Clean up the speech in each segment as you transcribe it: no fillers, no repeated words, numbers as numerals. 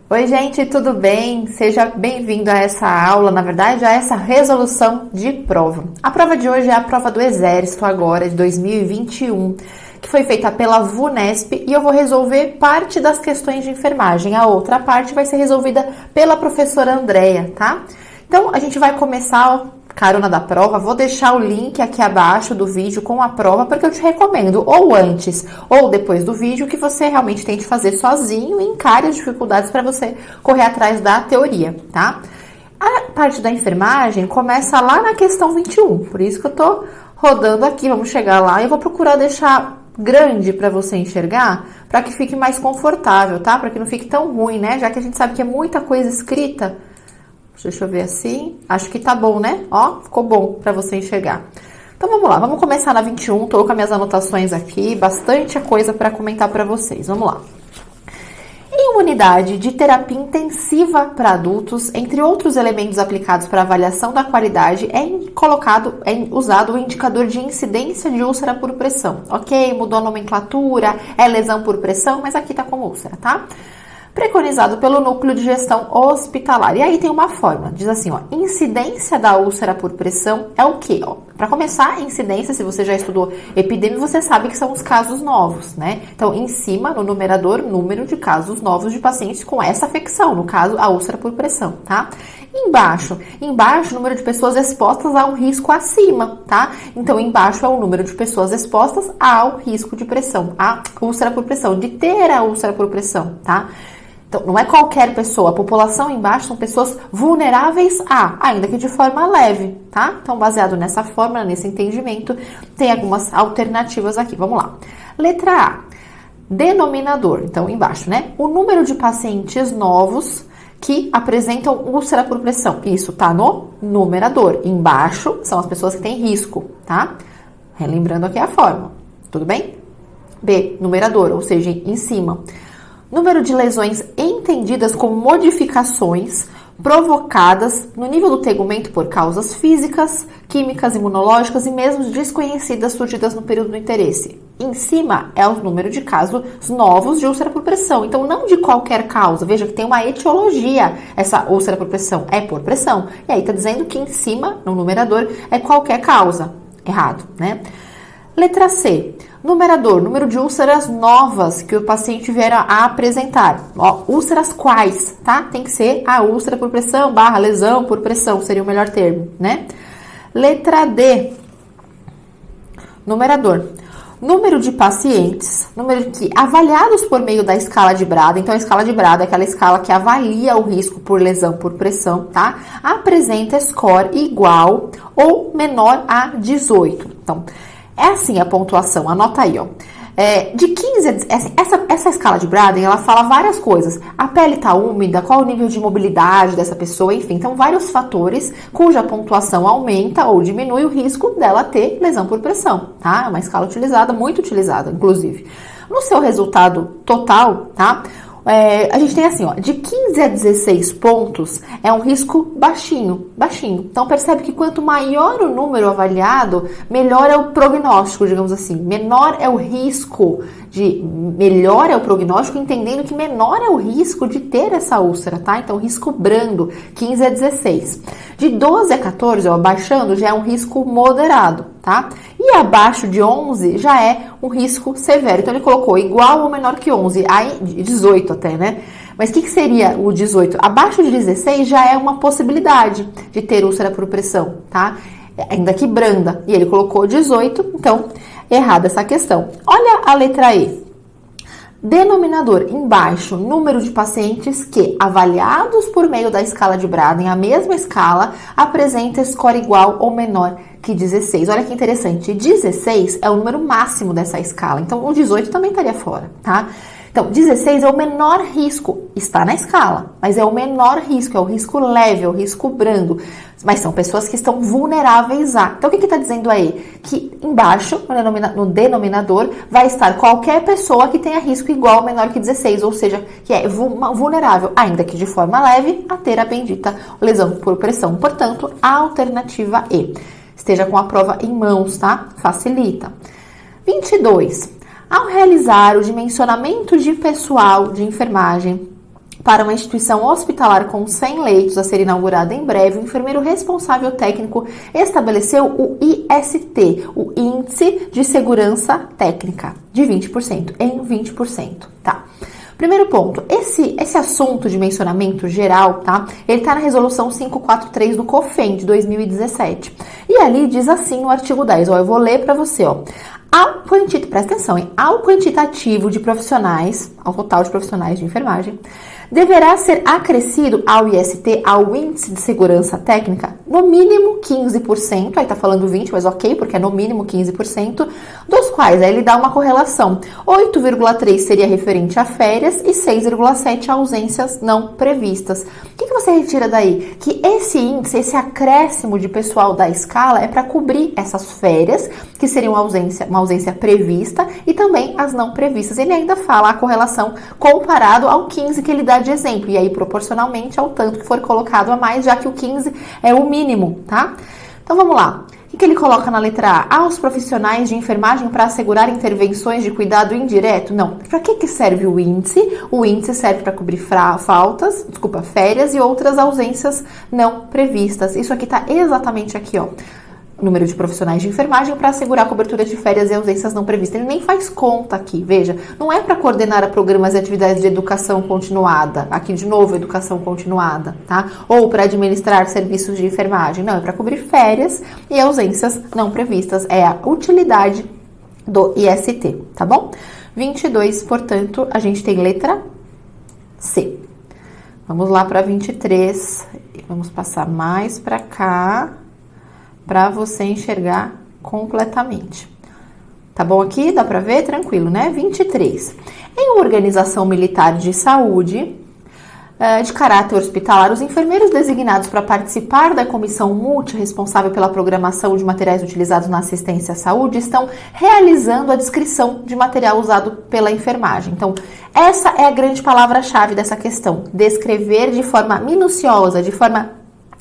Oi, gente, tudo bem? Seja bem-vindo a essa aula, na verdade, a essa resolução de prova. A prova de hoje é a prova do Exército agora, de 2021, que foi feita pela VUNESP e eu vou resolver parte das questões de enfermagem. A outra parte vai ser resolvida pela professora Andréia, tá? Então, a gente vai começar carona da prova, vou deixar o link aqui abaixo do vídeo com a prova, porque eu te recomendo, ou antes ou depois do vídeo, que você realmente tente fazer sozinho e encare as dificuldades para você correr atrás da teoria, tá? A parte da enfermagem começa lá na questão 21, por isso que eu tô rodando aqui, vamos chegar lá e eu vou procurar deixar grande para você enxergar, para que fique mais confortável, tá? Para que não fique tão ruim, né? Já que a gente sabe que é muita coisa escrita. Deixa eu ver assim. Acho que tá bom, né? Ó, ficou bom para você enxergar. Então vamos lá, vamos começar na 21. Tô com as minhas anotações aqui, bastante coisa para comentar para vocês. Vamos lá. Em uma unidade de terapia intensiva para adultos, entre outros elementos aplicados para avaliação da qualidade, é usado o indicador de incidência de úlcera por pressão. Ok? Mudou a nomenclatura, é lesão por pressão, mas aqui tá como úlcera, tá? Preconizado pelo núcleo de gestão hospitalar. E aí tem uma fórmula, diz assim, ó, incidência da úlcera por pressão é o quê? Para começar, incidência, se você já estudou epidemia, você sabe que são os casos novos, né? Então, em cima, no numerador, número de casos novos de pacientes com essa afecção, no caso, a úlcera por pressão, tá? Embaixo, número de pessoas expostas a um risco acima, tá? Então, embaixo é o número de pessoas expostas ao risco de pressão, a úlcera por pressão, de ter a úlcera por pressão, tá? Então, não é qualquer pessoa, a população embaixo são pessoas vulneráveis ainda que de forma leve, tá? Então, baseado nessa fórmula, nesse entendimento, tem algumas alternativas aqui. Vamos lá. Letra A, denominador. Então, embaixo, né? O número de pacientes novos que apresentam úlcera por pressão. Isso tá no numerador. Embaixo são as pessoas que têm risco, tá? Relembrando aqui a fórmula. Tudo bem? B, numerador, ou seja, em cima. Número de lesões entendidas como modificações provocadas no nível do tegumento por causas físicas, químicas, imunológicas e mesmo desconhecidas surgidas no período do interesse. Em cima é o número de casos novos de úlcera por pressão. Então, não de qualquer causa. Veja que tem uma etiologia essa úlcera por pressão. É por pressão. E aí está dizendo que em cima, no numerador, é qualquer causa. Errado, né? Letra C. Numerador, número de úlceras novas que o paciente vier a apresentar. Ó, úlceras quais, tá? Tem que ser a úlcera por pressão / lesão por pressão, seria o melhor termo, né? Letra D. Numerador. Número de pacientes, avaliados por meio da escala de Brada. Então, a escala de Brada é aquela escala que avalia o risco por lesão por pressão, tá? Apresenta score igual ou menor a 18. Então, é assim a pontuação, anota aí, ó. De 15 a... Essa escala de Braden, ela fala várias coisas. A pele tá úmida, qual o nível de mobilidade dessa pessoa, enfim. Então, vários fatores cuja pontuação aumenta ou diminui o risco dela ter lesão por pressão, tá? É uma escala utilizada, muito utilizada, inclusive. No seu resultado total, tá? A gente tem assim, ó, de 15 a 16 pontos é um risco baixinho. Então, percebe que quanto maior o número avaliado, melhor é o prognóstico, digamos assim. Melhor é o prognóstico, entendendo que menor é o risco de ter essa úlcera, tá? Então, risco brando, 15 a 16. De 12 a 14, ó, baixando, já é um risco moderado, tá? E abaixo de 11 já é um risco severo. Então, ele colocou igual ou menor que 11, aí 18 até, né? Mas o que seria o 18? Abaixo de 16 já é uma possibilidade de ter úlcera por pressão, tá? Ainda que branda. E ele colocou 18, então, errada essa questão. Olha a letra E. Denominador, embaixo, número de pacientes que, avaliados por meio da escala de Braden, a mesma escala, apresenta score igual ou menor que 16. Olha que interessante, 16 é o número máximo dessa escala, então o 18 também estaria fora, tá? Então, 16 é o menor risco, está na escala, mas é o menor risco, é o risco leve, é o risco brando. Mas são pessoas que estão vulneráveis a. Então, o que está dizendo aí? Que embaixo, no denominador, vai estar qualquer pessoa que tenha risco igual ou menor que 16, ou seja, que é vulnerável, ainda que de forma leve, a ter a bendita lesão por pressão. Portanto, a alternativa E. Esteja com a prova em mãos, tá? Facilita. 22. Ao realizar o dimensionamento de pessoal de enfermagem para uma instituição hospitalar com 100 leitos a ser inaugurada em breve, o enfermeiro responsável técnico estabeleceu o IST, o Índice de Segurança Técnica, de 20% em 20%, tá? Primeiro ponto, esse assunto de mencionamento geral, tá? Ele tá na resolução 543 do COFEN de 2017. E ali diz assim no artigo 10, ó, eu vou ler para você, ó. Presta atenção, hein? Ao quantitativo de profissionais, ao total de profissionais de enfermagem, deverá ser acrescido ao IST, ao Índice de Segurança Técnica, no mínimo 15%, aí tá falando 20%, mas ok, porque é no mínimo 15%, dos quais aí ele dá uma correlação. 8,3% seria referente a férias e 6,7% a ausências não previstas. O que você retira daí? Que esse índice, esse acréscimo de pessoal da escala é para cobrir essas férias, que seriam uma ausência prevista, e também as não previstas. Ele ainda fala a correlação comparado ao 15% que ele dá de exemplo, e aí proporcionalmente ao tanto que for colocado a mais, já que o 15 é o mínimo, tá? Então vamos lá. O que ele coloca na letra A? Aos profissionais de enfermagem para assegurar intervenções de cuidado indireto? Não. Para que serve o índice? O índice serve para cobrir férias e outras ausências não previstas. Isso aqui tá exatamente aqui, ó. Número de profissionais de enfermagem para assegurar a cobertura de férias e ausências não previstas. Ele nem faz conta aqui, veja. Não é para coordenar programas e atividades de educação continuada. Aqui, de novo, educação continuada, tá? Ou para administrar serviços de enfermagem. Não, é para cobrir férias e ausências não previstas. É a utilidade do IST, tá bom? 22, portanto, a gente tem letra C. Vamos lá para 23. Vamos passar mais para cá, para você enxergar completamente. Tá bom aqui? Dá para ver? Tranquilo, né? 23. Em uma organização militar de saúde, de caráter hospitalar, os enfermeiros designados para participar da comissão multi-responsável pela programação de materiais utilizados na assistência à saúde estão realizando a descrição de material usado pela enfermagem. Então, essa é a grande palavra-chave dessa questão. Descrever de forma minuciosa, de forma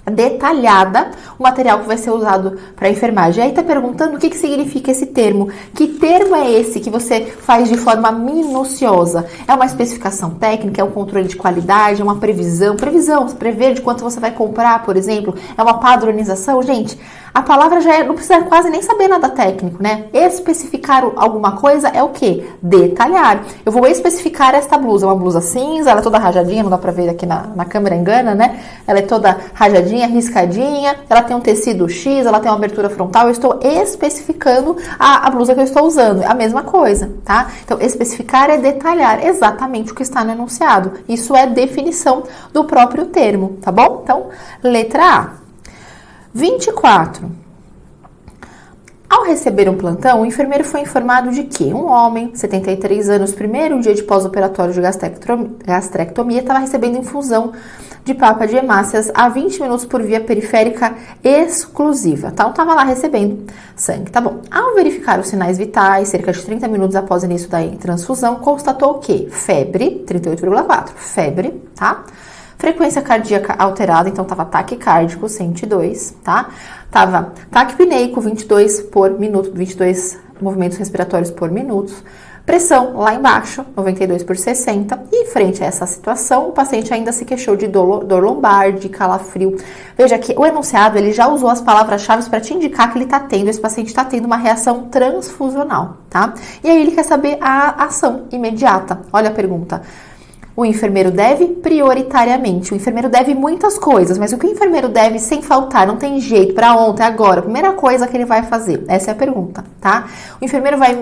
detalhada o material que vai ser usado para enfermagem. E aí tá perguntando o que significa esse termo. Que termo é esse que você faz de forma minuciosa? É uma especificação técnica? É um controle de qualidade? É uma previsão? Prever de quanto você vai comprar, por exemplo? É uma padronização? Gente, a palavra já não precisa quase nem saber nada técnico, né? Especificar alguma coisa é o quê? Detalhar. Eu vou especificar esta blusa. Uma blusa cinza, ela é toda rajadinha, não dá pra ver aqui na câmera, engana, né? Ela é toda rajadinha, riscadinha, ela tem um tecido X, ela tem uma abertura frontal. Eu estou especificando a blusa que eu estou usando. É a mesma coisa, tá? Então, especificar é detalhar exatamente o que está no enunciado. Isso é definição do próprio termo, tá bom? Então, letra A. 24. Ao receber um plantão, o enfermeiro foi informado de que um homem, 73 anos, primeiro dia de pós-operatório de gastrectomia, estava recebendo infusão de papa de hemácias a 20 minutos por via periférica exclusiva. Então, estava lá recebendo sangue, tá bom. Ao verificar os sinais vitais, cerca de 30 minutos após o início da transfusão, constatou o quê? Febre, 38,4. Febre, tá? Frequência cardíaca alterada, então tava taquicárdico, 102, tá? Tava taquipneico, 22 por minuto, 22 movimentos respiratórios por minuto. Pressão lá embaixo, 92 por 60. E frente a essa situação, o paciente ainda se queixou de dor lombar, de calafrio. Veja que o enunciado, ele já usou as palavras-chave para te indicar que esse paciente está tendo uma reação transfusional, tá? E aí ele quer saber a ação imediata. Olha a pergunta. O enfermeiro deve prioritariamente. O enfermeiro deve muitas coisas, mas o que o enfermeiro deve sem faltar, não tem jeito, para ontem, agora, a primeira coisa que ele vai fazer? Essa é a pergunta, tá? O enfermeiro vai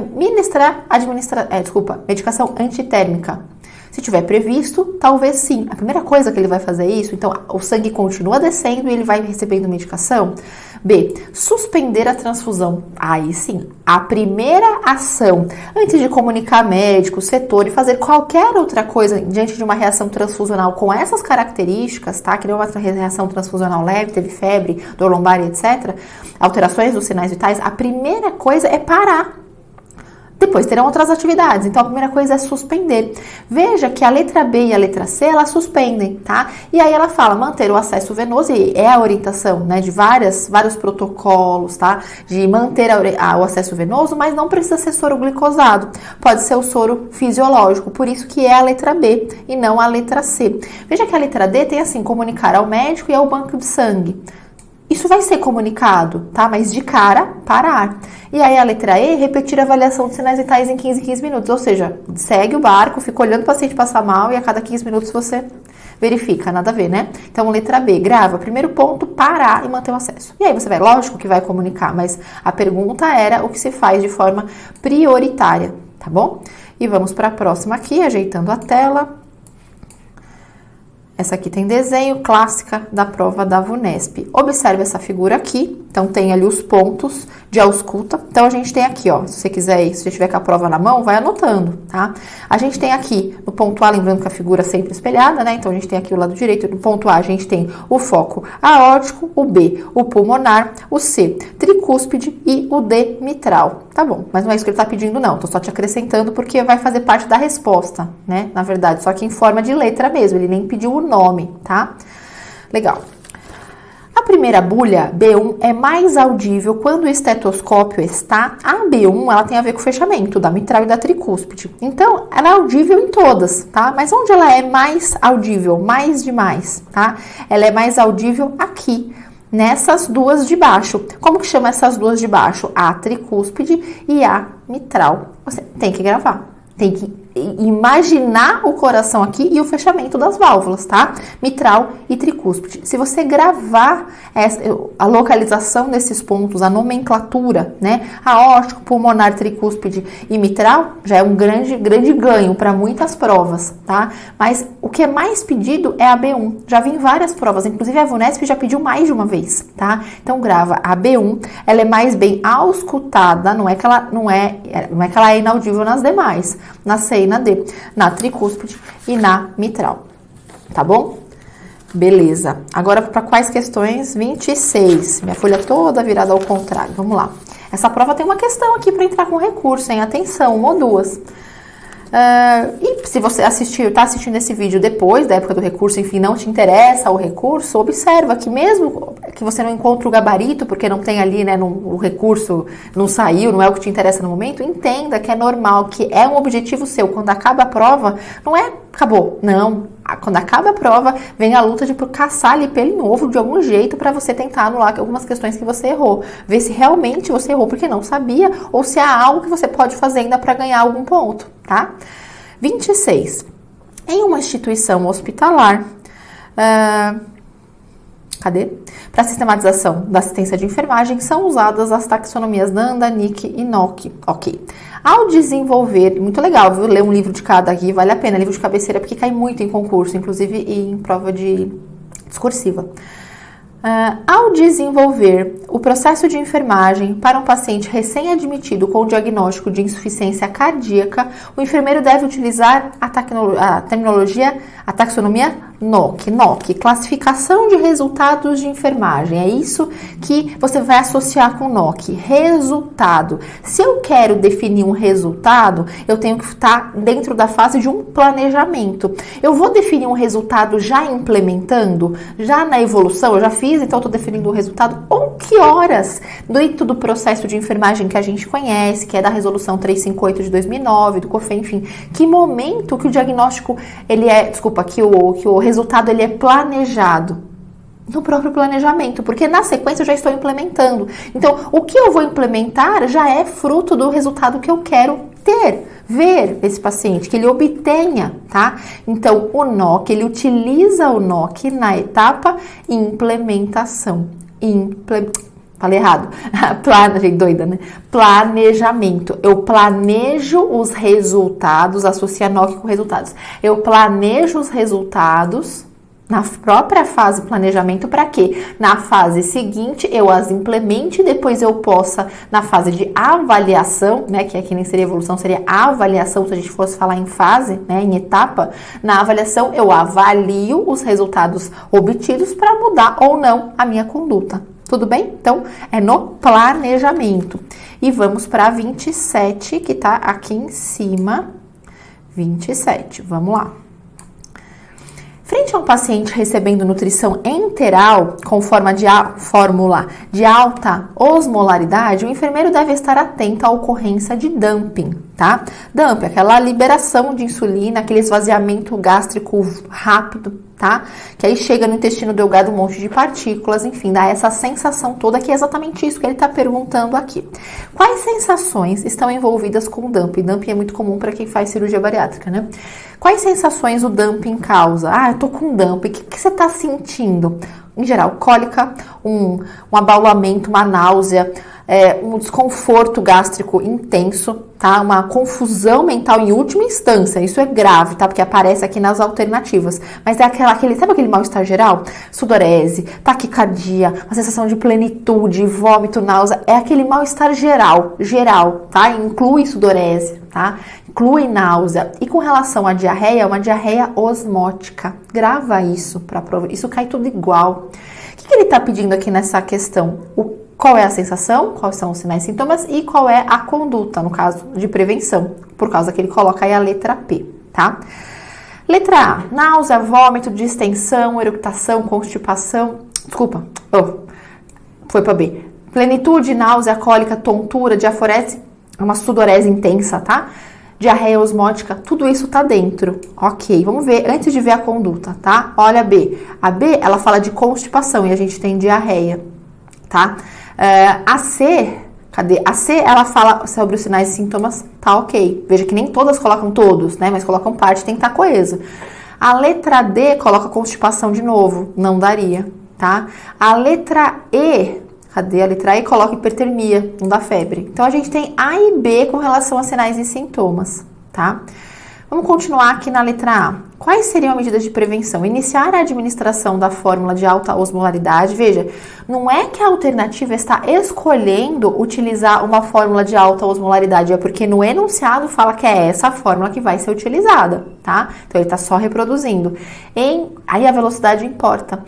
medicação antitérmica. Se tiver previsto, talvez sim. A primeira coisa que ele vai fazer é isso, então o sangue continua descendo e ele vai recebendo medicação. B, suspender a transfusão. Aí sim, a primeira ação, antes de comunicar médico, setor e fazer qualquer outra coisa diante de uma reação transfusional com essas características, tá? Que não é uma reação transfusional leve, teve febre, dor lombar, etc. Alterações dos sinais vitais, a primeira coisa é parar. Depois terão outras atividades. Então, a primeira coisa é suspender. Veja que a letra B e a letra C, elas suspendem, tá? E aí ela fala manter o acesso venoso, e é a orientação, né, de vários protocolos, tá? De manter o acesso venoso, mas não precisa ser soro glicosado. Pode ser o soro fisiológico, por isso que é a letra B e não a letra C. Veja que a letra D tem assim, comunicar ao médico e ao banco de sangue. Isso vai ser comunicado, tá? Mas de cara, parar. E aí a letra E, repetir a avaliação de sinais vitais em 15 minutos. Ou seja, segue o barco, fica olhando o paciente passar mal e a cada 15 minutos você verifica, nada a ver, né? Então, letra B, grava. Primeiro ponto, parar e manter o acesso. E aí você vai, lógico que vai comunicar, mas a pergunta era o que se faz de forma prioritária, tá bom? E vamos para a próxima aqui, ajeitando a tela. Essa aqui tem desenho, clássica da prova da VUNESP. Observe essa figura aqui. Então, tem ali os pontos de ausculta. Então, a gente tem aqui, ó, se você quiser, se você tiver com a prova na mão, vai anotando, tá? A gente tem aqui, no ponto A, lembrando que a figura é sempre espelhada, né? Então, a gente tem aqui o lado direito. No ponto A, a gente tem o foco aórtico, o B, o pulmonar, o C, tricúspide e o D, mitral. Tá bom, mas não é isso que ele tá pedindo, não. Tô só te acrescentando porque vai fazer parte da resposta, né? Na verdade, só que em forma de letra mesmo. Ele nem pediu o nome, tá? Legal. A primeira bulha, B1, é mais audível quando o estetoscópio está... A B1, ela tem a ver com o fechamento da mitral e da tricúspide. Então, ela é audível em todas, tá? Mas onde ela é mais audível? Mais demais, tá? Ela é mais audível aqui, nessas duas de baixo. Como que chama essas duas de baixo? A tricúspide e a mitral. Você tem que gravar. Tem que imaginar o coração aqui e o fechamento das válvulas, tá? Mitral e tricúspide. Se você gravar a localização desses pontos, a nomenclatura, né? Aórtico, pulmonar, tricúspide e mitral, já é um grande ganho para muitas provas, tá? Mas o que é mais pedido é a B1. Já vi em várias provas, inclusive a VUNESP já pediu mais de uma vez, tá? Então grava a B1, ela é mais bem auscultada, não é que ela é inaudível nas demais, na C e na D, na tricúspide e na mitral, tá bom? Beleza. Agora para quais questões? 26. Minha folha toda virada ao contrário. Vamos lá. Essa prova tem uma questão aqui para entrar com recurso, hein? Atenção, uma ou duas. E se você está assistindo esse vídeo depois da época do recurso, enfim, não te interessa o recurso, observa que mesmo que você não encontre o gabarito, porque não tem ali, né, o recurso não saiu, não é o que te interessa no momento, entenda que é normal, que é um objetivo seu. Quando acaba a prova, não é acabou, não. Quando acaba a prova, vem a luta de caçar ali pelo novo de algum jeito para você tentar anular algumas questões que você errou. Ver se realmente você errou porque não sabia ou se há algo que você pode fazer ainda para ganhar algum ponto, tá? 26. Em uma instituição hospitalar, para sistematização da assistência de enfermagem, são usadas as taxonomias Nanda, Nick e Nock. Ok. Ao desenvolver, muito legal, viu? Ler um livro de cada aqui, vale a pena, livro de cabeceira, porque cai muito em concurso, inclusive em prova de discursiva. Ao desenvolver o processo de enfermagem para um paciente recém-admitido com diagnóstico de insuficiência cardíaca, o enfermeiro deve utilizar a taxonomia NOC, classificação de resultados de enfermagem. É isso que você vai associar com NOC, resultado. Se eu quero definir um resultado, eu tenho que estar dentro da fase de um planejamento. Eu vou definir um resultado já implementando, já na evolução, eu já fiz, então eu estou definindo o resultado, ou que horas dentro do processo de enfermagem que a gente conhece, que é da resolução 358 de 2009, do COFEN, enfim, que momento que o diagnóstico, que o resultado ele é planejado no próprio planejamento, porque na sequência eu já estou implementando. Então, o que eu vou implementar já é fruto do resultado que eu quero ver esse paciente, que ele obtenha, tá? Então, o NOC, ele utiliza o NOC na etapa implementação. Falei errado. Gente doida, né? Planejamento. Eu planejo os resultados, associa NOC com resultados. Eu planejo os resultados na própria fase planejamento para quê? Na fase seguinte eu as implemente, depois eu possa, na fase de avaliação, né, que aqui nem seria evolução, seria avaliação, se a gente fosse falar em fase, né, em etapa, na avaliação eu avalio os resultados obtidos para mudar ou não a minha conduta. Tudo bem? Então, é no planejamento. E vamos para 27, que tá aqui em cima. 27, vamos lá. Frente a um paciente recebendo nutrição enteral com fórmula de alta osmolaridade, o enfermeiro deve estar atento à ocorrência de dumping, tá? Dumping, aquela liberação de insulina, aquele esvaziamento gástrico rápido, tá? Que aí chega no intestino delgado um monte de partículas, enfim, dá essa sensação toda, que é exatamente isso que ele está perguntando aqui. Quais sensações estão envolvidas com o dumping? Dumping é muito comum para quem faz cirurgia bariátrica, né? Quais sensações o dumping causa? Ah, eu tô com dumping, o que você tá sentindo? Em geral, cólica, um abaulamento, uma náusea, um desconforto gástrico intenso, tá? Uma confusão mental em última instância, isso é grave, tá? Porque aparece aqui nas alternativas, mas é sabe aquele mal-estar geral? Sudorese, taquicardia, uma sensação de plenitude, vômito, náusea, é aquele mal-estar geral, tá? Inclui sudorese, tá? Inclui náusea. E com relação à diarreia, uma diarreia osmótica. Grava isso para prova. Isso cai tudo igual. O que ele está pedindo aqui nessa questão? Qual é a sensação? Quais são os sinais e sintomas? E qual é a conduta, no caso de prevenção? Por causa que ele coloca aí a letra P, tá? Letra A. Náusea, vômito, distensão, eructação, constipação. Desculpa. Foi para B. Plenitude, náusea, cólica, tontura, diaforese, uma sudorese intensa, tá? Diarreia osmótica, tudo isso tá dentro. Ok, vamos ver, antes de ver a conduta, tá? Olha a B. A B, ela fala de constipação e a gente tem diarreia, tá? A C, cadê? A C, ela fala sobre os sinais e sintomas, tá ok. Veja que nem todas colocam todos, né? Mas colocam parte, tem que estar coesa. A letra D coloca constipação de novo, não daria, tá? A letra E, cadê? A letra E coloca hipertermia, não dá febre. Então, a gente tem A e B com relação a sinais e sintomas, tá? Vamos continuar aqui na letra A. Quais seriam as medidas de prevenção? Iniciar a administração da fórmula de alta osmolaridade. Veja, não é que a alternativa está escolhendo utilizar uma fórmula de alta osmolaridade, é porque no enunciado fala que é essa a fórmula que vai ser utilizada, tá? Então, ele está só reproduzindo. Aí a velocidade importa.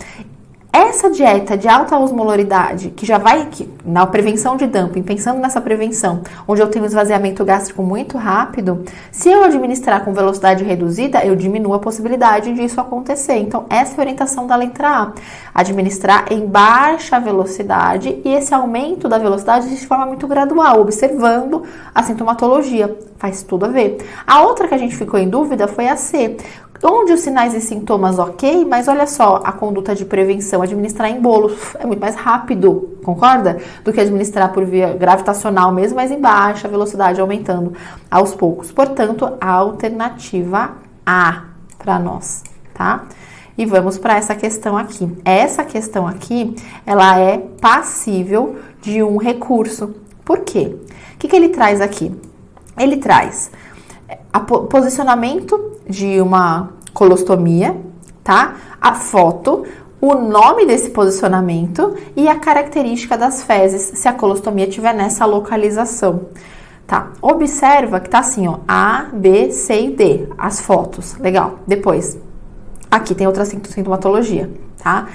Essa dieta de alta osmolaridade, que já vai na prevenção de dumping, pensando nessa prevenção, onde eu tenho um esvaziamento gástrico muito rápido, se eu administrar com velocidade reduzida, eu diminuo a possibilidade disso acontecer. Então, essa é a orientação da letra A. Administrar em baixa velocidade e esse aumento da velocidade de forma muito gradual, observando a sintomatologia. Faz tudo a ver. A outra que a gente ficou em dúvida foi a C, onde os sinais e sintomas ok, mas olha só, a conduta de prevenção, administrar em bolos é muito mais rápido, concorda? Do que administrar por via gravitacional mesmo, mas em baixa velocidade, aumentando aos poucos. Portanto, a alternativa A para nós, tá? E vamos para essa questão aqui. Essa questão aqui, ela é passível de um recurso. Por quê? O que ele traz aqui? Ele traz posicionamento de uma colostomia, tá? A foto, o nome desse posicionamento e a característica das fezes, se a colostomia estiver nessa localização, tá? Observa que tá assim, ó, A, B, C e D, as fotos, legal. Depois, aqui tem outra sintomatologia, tá?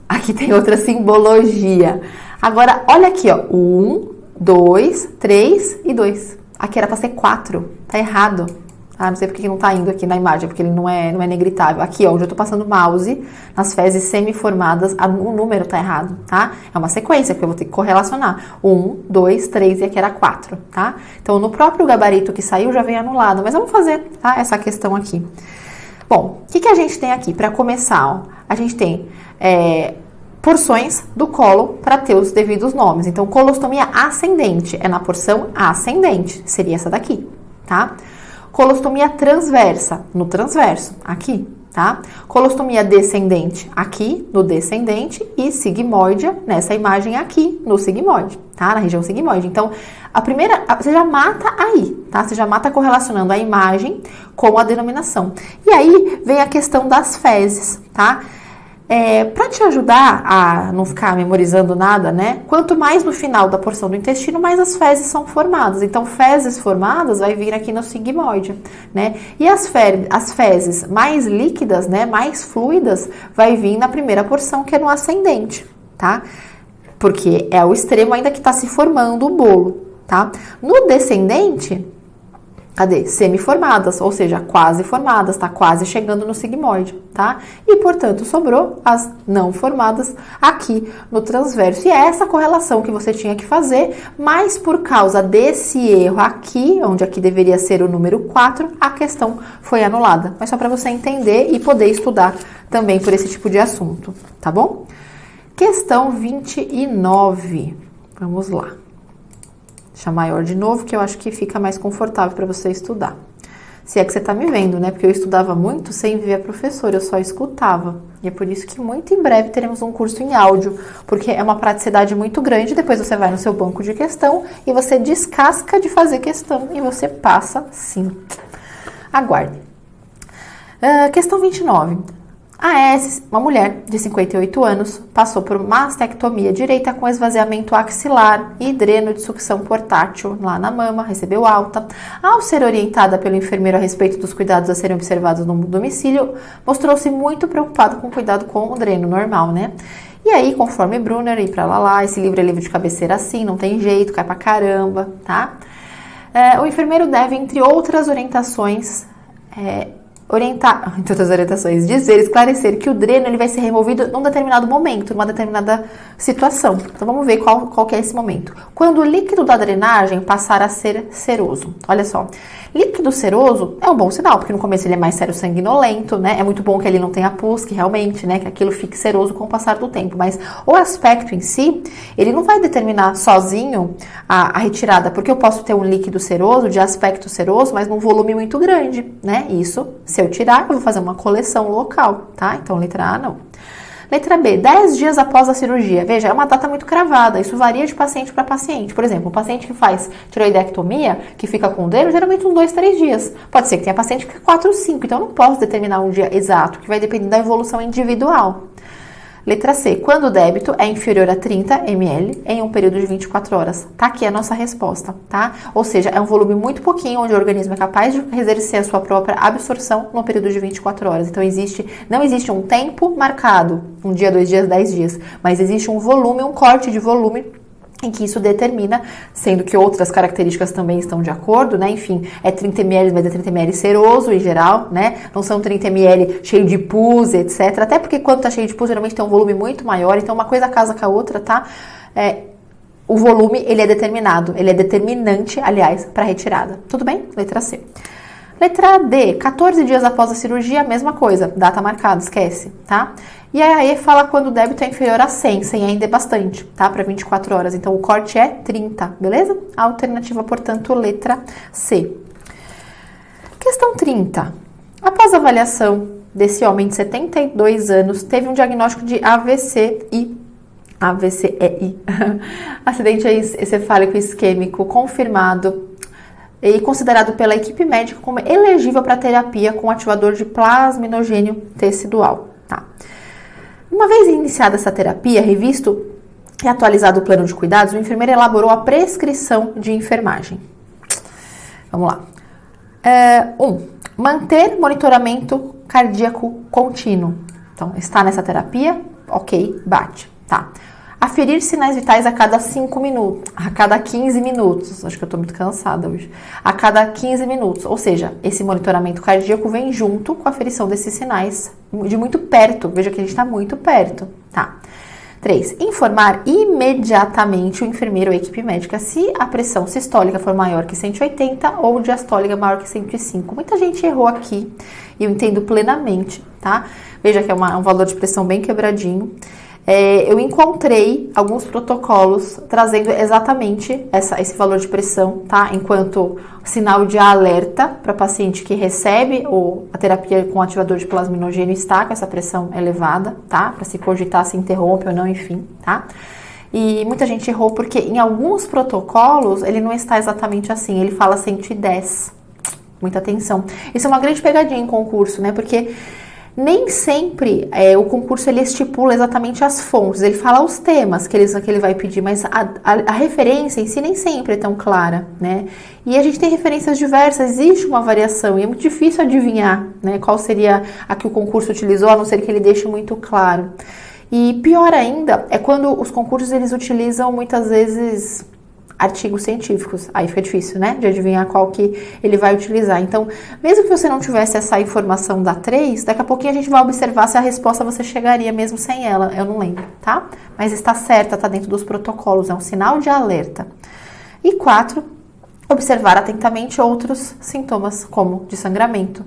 Aqui tem outra simbologia. Agora, olha aqui, ó, 1, 2, 3 e 2. Aqui era para ser 4, tá errado. Ah, não sei porque não tá indo aqui na imagem, porque ele não é negritável. Aqui, ó, onde eu tô passando o mouse, nas fezes semiformadas, o número tá errado, tá? É uma sequência que eu vou ter que correlacionar. 1, 2, 3 e aqui era 4, tá? Então, no próprio gabarito que saiu, já vem anulado. Mas vamos fazer, tá? Essa questão aqui. Bom, o que a gente tem aqui? Para começar, ó, a gente tem porções do colo para ter os devidos nomes. Então, colostomia ascendente é na porção ascendente, seria essa daqui, tá? Colostomia transversa, no transverso, aqui, tá? Colostomia descendente, aqui, no descendente, e sigmoide, nessa imagem aqui, no sigmoide, tá? Na região sigmoide. Então, a primeira, você já mata aí, tá? Você já mata correlacionando a imagem com a denominação. E aí, vem a questão das fezes, tá? Para te ajudar a não ficar memorizando nada, né? Quanto mais no final da porção do intestino, mais as fezes são formadas. Então, fezes formadas vai vir aqui no sigmoide, né? E as fezes mais líquidas, né? Mais fluidas, vai vir na primeira porção, que é no ascendente, tá? porque é o extremo ainda que está se formando o bolo, tá? No descendente, cadê? Semiformadas, ou seja, quase formadas, tá quase chegando no sigmoide, tá? E, portanto, sobrou as não formadas aqui no transverso. E é essa correlação que você tinha que fazer, mas por causa desse erro aqui, onde aqui deveria ser o número 4, a questão foi anulada. Mas só para você entender e poder estudar também por esse tipo de assunto, tá bom? Questão 29. Vamos lá. Deixa maior de novo, que eu acho que fica mais confortável para você estudar. Se é que você tá me vendo, né? Porque eu estudava muito sem ver a professora, eu só escutava. E é por isso que muito em breve teremos um curso em áudio, porque é uma praticidade muito grande. Depois você vai no seu banco de questão e você descasca de fazer questão e você passa sim. Aguarde. Questão 29. A S, uma mulher de 58 anos, passou por mastectomia direita com esvaziamento axilar e dreno de sucção portátil lá na mama, recebeu alta. Ao ser orientada pelo enfermeiro a respeito dos cuidados a serem observados no domicílio, mostrou-se muito preocupado com o cuidado com o dreno normal, né? E aí, conforme Brunner e pra lá, esse livro é livro de cabeceira assim, não tem jeito, cai pra caramba, tá? O enfermeiro deve, entre outras orientações, dizer, esclarecer que o dreno ele vai ser removido num determinado momento, numa determinada situação. Então vamos ver qual que é esse momento. Quando o líquido da drenagem passar a ser seroso. Olha só, líquido seroso é um bom sinal, porque no começo ele é mais sanguinolento, né? É muito bom que ele não tenha pus, que realmente, né, que aquilo fique seroso com o passar do tempo. Mas o aspecto em si, ele não vai determinar sozinho a retirada, porque eu posso ter um líquido seroso, de aspecto seroso, mas num volume muito grande, né? Isso, se eu tirar, eu vou fazer uma coleção local, tá? Então, letra A, não. Letra B, 10 dias após a cirurgia. Veja, é uma data muito cravada, isso varia de paciente para paciente. Por exemplo, o paciente que faz tiroidectomia, que fica com o dreno, geralmente uns 2, 3 dias. Pode ser que tenha paciente que fica 4 ou 5, então eu não posso determinar um dia exato, que vai depender da evolução individual. Letra C, quando o débito é inferior a 30 ml em um período de 24 horas. Tá aqui a nossa resposta, tá? Ou seja, é um volume muito pouquinho, onde o organismo é capaz de exercer a sua própria absorção no período de 24 horas. Então, não existe um tempo marcado, um dia, 2 dias, 10 dias, mas existe um volume, um corte de volume em que isso determina, sendo que outras características também estão de acordo, né? Enfim, é 30 ml, mas é 30 ml seroso em geral, né? Não são 30 ml cheio de pus, etc. Até porque quando tá cheio de pus, geralmente tem um volume muito maior, então uma coisa casa com a outra, tá? O volume, ele é determinado, ele é determinante, aliás, para retirada. Tudo bem? Letra C. Letra D, 14 dias após a cirurgia, mesma coisa, data marcada, esquece, tá? E aí fala quando o débito é inferior a 100, 100 ainda é bastante, tá? Para 24 horas, então o corte é 30, beleza? A alternativa, portanto, letra C. Questão 30. Após a avaliação desse homem de 72 anos, teve um diagnóstico de AVCI, acidente encefálico isquêmico confirmado e considerado pela equipe médica como elegível para terapia com ativador de plasminogênio tecidual. Tá? Uma vez iniciada essa terapia, revisto e atualizado o plano de cuidados, o enfermeiro elaborou a prescrição de enfermagem. Vamos lá. 1. Manter monitoramento cardíaco contínuo. Então, está nessa terapia? Ok, bate. Tá. Aferir sinais vitais a cada 5 minutos, a cada 15 minutos. Acho que eu tô muito cansada hoje. A cada 15 minutos. Ou seja, esse monitoramento cardíaco vem junto com a aferição desses sinais de muito perto. Veja que a gente tá muito perto, tá? 3. Informar imediatamente o enfermeiro ou a equipe médica se a pressão sistólica for maior que 180 ou diastólica maior que 105. Muita gente errou aqui e eu entendo plenamente, tá? Veja que é um valor de pressão bem quebradinho. Eu encontrei alguns protocolos trazendo exatamente esse valor de pressão, tá? Enquanto sinal de alerta para paciente que recebe a terapia com ativador de plasminogênio está com essa pressão elevada, tá? Para se cogitar se interrompe ou não, enfim, tá? E muita gente errou porque em alguns protocolos ele não está exatamente assim, ele fala 110. Muita atenção. Isso é uma grande pegadinha em concurso, né? Porque nem sempre o concurso ele estipula exatamente as fontes, ele fala os temas que ele vai pedir, mas a referência em si nem sempre é tão clara, né? E a gente tem referências diversas, existe uma variação e é muito difícil adivinhar, né, qual seria a que o concurso utilizou, a não ser que ele deixe muito claro. E pior ainda é quando os concursos eles utilizam muitas vezes artigos científicos. Aí fica difícil, né? De adivinhar qual que ele vai utilizar. Então, mesmo que você não tivesse essa informação da 3, daqui a pouquinho a gente vai observar se a resposta você chegaria mesmo sem ela. Eu não lembro, tá? Mas está certa, tá dentro dos protocolos, é um sinal de alerta. E 4, observar atentamente outros sintomas, como de sangramento,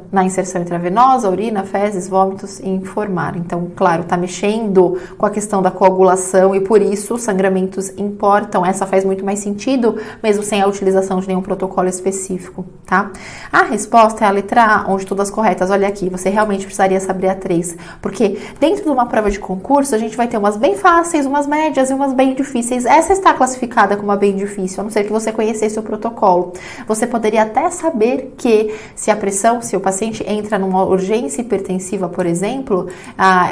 na inserção intravenosa, urina, fezes, vômitos e informar. Então, claro, tá mexendo com a questão da coagulação e por isso os sangramentos importam. Essa faz muito mais sentido, mesmo sem a utilização de nenhum protocolo específico, tá? A resposta é a letra A, onde todas corretas. Olha aqui, você realmente precisaria saber a 3, porque dentro de uma prova de concurso, a gente vai ter umas bem fáceis, umas médias e umas bem difíceis. Essa está classificada como uma bem difícil, a não ser que você conhecesse o protocolo. Você poderia até saber que se o paciente entra numa urgência hipertensiva, por exemplo,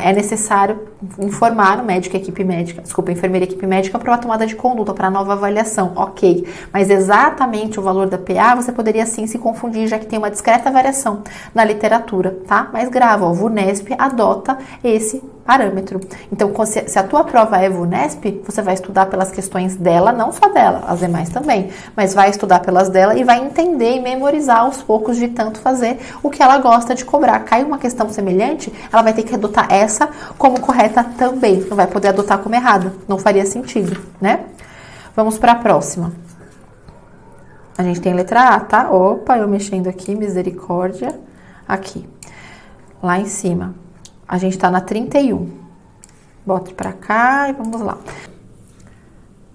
é necessário informar o médico, enfermeira e equipe médica para uma tomada de conduta, para nova avaliação, ok. Mas exatamente o valor da PA, você poderia sim se confundir, já que tem uma discreta variação na literatura, tá? Mas grava, o VUNESP adota esse parâmetro. Então, se a tua prova é VUNESP, você vai estudar pelas questões dela, não só dela, as demais também, mas vai estudar pelas dela e vai entender e memorizar aos poucos de tanto fazer o que ela gosta de cobrar. Cai uma questão semelhante, ela vai ter que adotar essa como correta também, não vai poder adotar como errada, não faria sentido, né? Vamos para a próxima. A gente tem letra A, tá? Opa, eu mexendo aqui, misericórdia. Aqui, lá em cima. A gente tá na 31. Bota pra cá e vamos lá.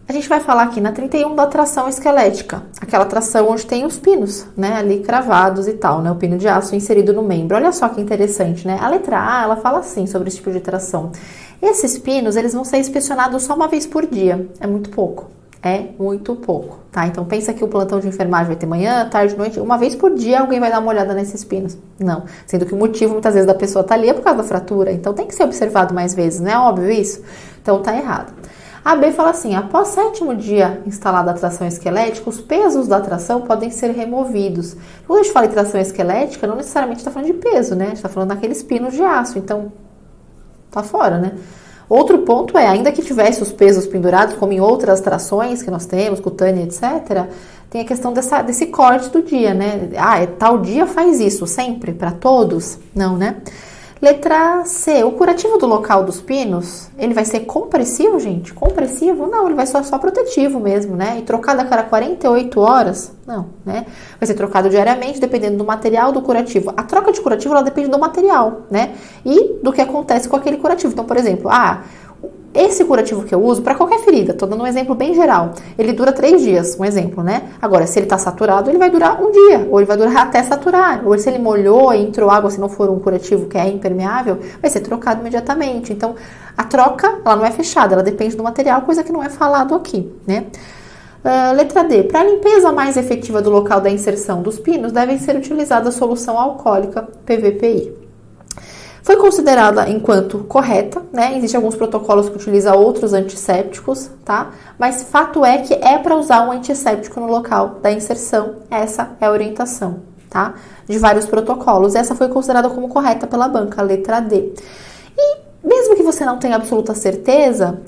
A gente vai falar aqui na 31 da tração esquelética. Aquela tração onde tem os pinos, né? Ali cravados e tal, né? O pino de aço inserido no membro. Olha só que interessante, né? A letra A, ela fala assim sobre esse tipo de tração. Esses pinos, eles vão ser inspecionados só uma vez por dia. É muito pouco. É muito pouco, tá? Então pensa que o plantão de enfermagem vai ter manhã, tarde, noite, uma vez por dia alguém vai dar uma olhada nesses pinos. Não, sendo que o motivo muitas vezes da pessoa tá ali é por causa da fratura, então tem que ser observado mais vezes, não é óbvio isso? Então tá errado. A B fala assim, após 7º dia instalada a tração esquelética, os pesos da tração podem ser removidos. Quando a gente fala em tração esquelética, não necessariamente está falando de peso, né? A gente está falando daqueles pinos de aço, então tá fora, né? Outro ponto é, ainda que tivesse os pesos pendurados, como em outras trações que nós temos, cutânea, etc., tem a questão desse corte do dia, né? Tal dia faz isso, sempre, para todos? Não, né? Letra C, o curativo do local dos pinos, ele vai ser compressivo, gente? Compressivo? Não, ele vai ser só protetivo mesmo, né? E trocado a cada 48 horas? Não, né? Vai ser trocado diariamente, dependendo do material do curativo. A troca de curativo, ela depende do material, né? E do que acontece com aquele curativo. Então, por exemplo, esse curativo que eu uso para qualquer ferida, tô dando um exemplo bem geral, ele dura 3 dias, um exemplo, né? Agora, se ele tá saturado, ele vai durar um dia, ou ele vai durar até saturar, ou se ele molhou e entrou água, se não for um curativo que é impermeável, vai ser trocado imediatamente. Então, a troca, ela não é fechada, ela depende do material, coisa que não é falado aqui, né? Letra D. Para a limpeza mais efetiva do local da inserção dos pinos, devem ser utilizada a solução alcoólica PVPI. Foi considerada enquanto correta, né? Existem alguns protocolos que utilizam outros antissépticos, tá? Mas fato é que é para usar um antisséptico no local da inserção. Essa é a orientação, tá? De vários protocolos. Essa foi considerada como correta pela banca, a letra D. E mesmo que você não tenha absoluta certeza,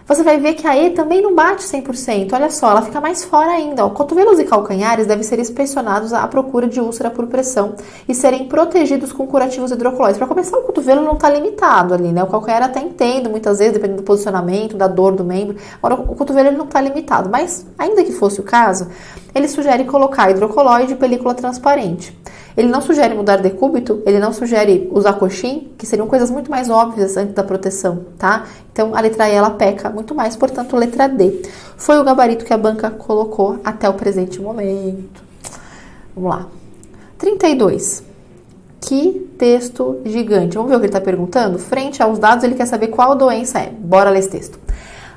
você vai ver que a E também não bate 100%. Olha só, ela fica mais fora ainda. Ó. Cotovelos e calcanhares devem ser inspecionados à procura de úlcera por pressão e serem protegidos com curativos hidrocolóidicos. Para começar, o cotovelo não está limitado ali, né? O calcanhar até entendo, muitas vezes, dependendo do posicionamento, da dor do membro. Agora, o cotovelo ele não está limitado. Mas, ainda que fosse o caso, ele sugere colocar hidrocolóide e película transparente. Ele não sugere mudar decúbito, ele não sugere usar coxim, que seriam coisas muito mais óbvias antes da proteção, tá? Então, a letra E, ela peca muito mais, portanto, letra D. Foi o gabarito que a banca colocou até o presente momento. Vamos lá. 32. Que texto gigante. Vamos ver o que ele está perguntando? Frente aos dados, ele quer saber qual doença é. Bora ler esse texto.